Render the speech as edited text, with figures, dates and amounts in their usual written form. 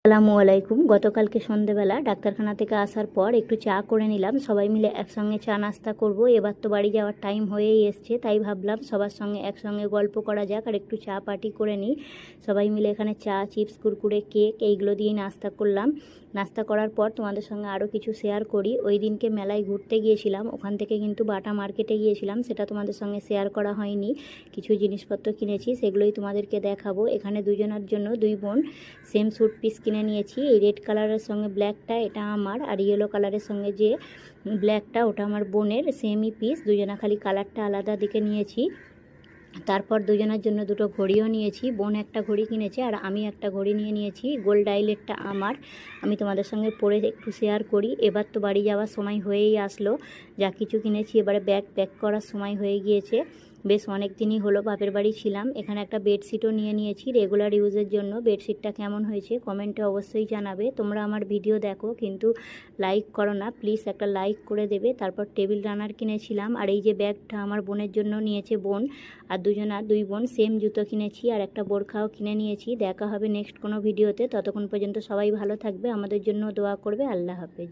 আসসালামু আলাইকুম। গতকালকে সন্ধেবেলা ডাক্তারখানা থেকে আসার পর একটু চা করে নিলাম। সবাই মিলে একসঙ্গে চা নাস্তা করব। এবার তো বাড়ি যাওয়ার টাইম হয়েই এসছে, তাই ভাবলাম সবার সঙ্গে একসঙ্গে গল্প করা যাক আর একটু চা পার্টি করে নিই। সবাই মিলে এখানে চা, চিপস, কুরকুরে, কেক এইগুলো দিয়েই নাস্তা করলাম। নাস্তা করার পর তোমাদের সঙ্গে আরও কিছু শেয়ার করি। ওই দিনকে মেলায় ঘুরতে গিয়েছিলাম, ওখান থেকে কিন্তু বাটা মার্কেটে গিয়েছিলাম, সেটা তোমাদের সঙ্গে শেয়ার করা হয়নি। কিছু জিনিসপত্র কিনেছি, সেগুলোই তোমাদেরকে দেখাবো। এখানে দুজনের জন্য দুই বোন সেম স্যুট পিস কিনে নিয়েছি। এই রেড কালারের সঙ্গে ব্ল্যাকটা এটা আমার, আর ইয়েলো কালারের সঙ্গে যে ব্ল্যাকটা ওটা আমার বোনের। সেমই পিস, দুজনা খালি কালারটা আলাদা দিকে নিয়েছি। তারপর দুজনের জন্য দুটো ঘড়িও নিয়েছি। বোন একটা ঘড়ি কিনেছে আর আমি একটা ঘড়ি নিয়ে নিয়েছি। গোল্ড আইলেটটা আমার। আমি তোমাদের সঙ্গে পরে একটু শেয়ার করি। এবার তো বাড়ি যাওয়ার সময় হয়েই আসলো। যা কিছু কিনেছি এবারে ব্যাগ প্যাক করার সময় হয়ে গিয়েছে। বেশ অনেক দিনই হলো বাপের বাড়ি ছিলাম। এখানে একটা বেডশিটও নিয়ে নিয়েছি রেগুলার ইউজের জন্য। বেডশিটটা কেমন হয়েছে কমেন্টে অবশ্যই জানাবে। তোমরা আমার ভিডিও দেখো কিন্তু লাইক করো না, প্লিজ একটা লাইক করে দেবে। তারপর টেবিল রানার কিনেছিলাম। আর এই যে ব্যাগটা আমার বোনের জন্য নিয়েছে বোন। আর দুই বোন সেম জুতো কিনেছি আর একটা বোরখাও কিনে নিয়েছি। দেখা হবে নেক্সট কোনো ভিডিওতে। ততক্ষণ পর্যন্ত সবাই ভালো থাকবে, আমাদের জন্য দোয়া করবে। আল্লাহ হাফেজ।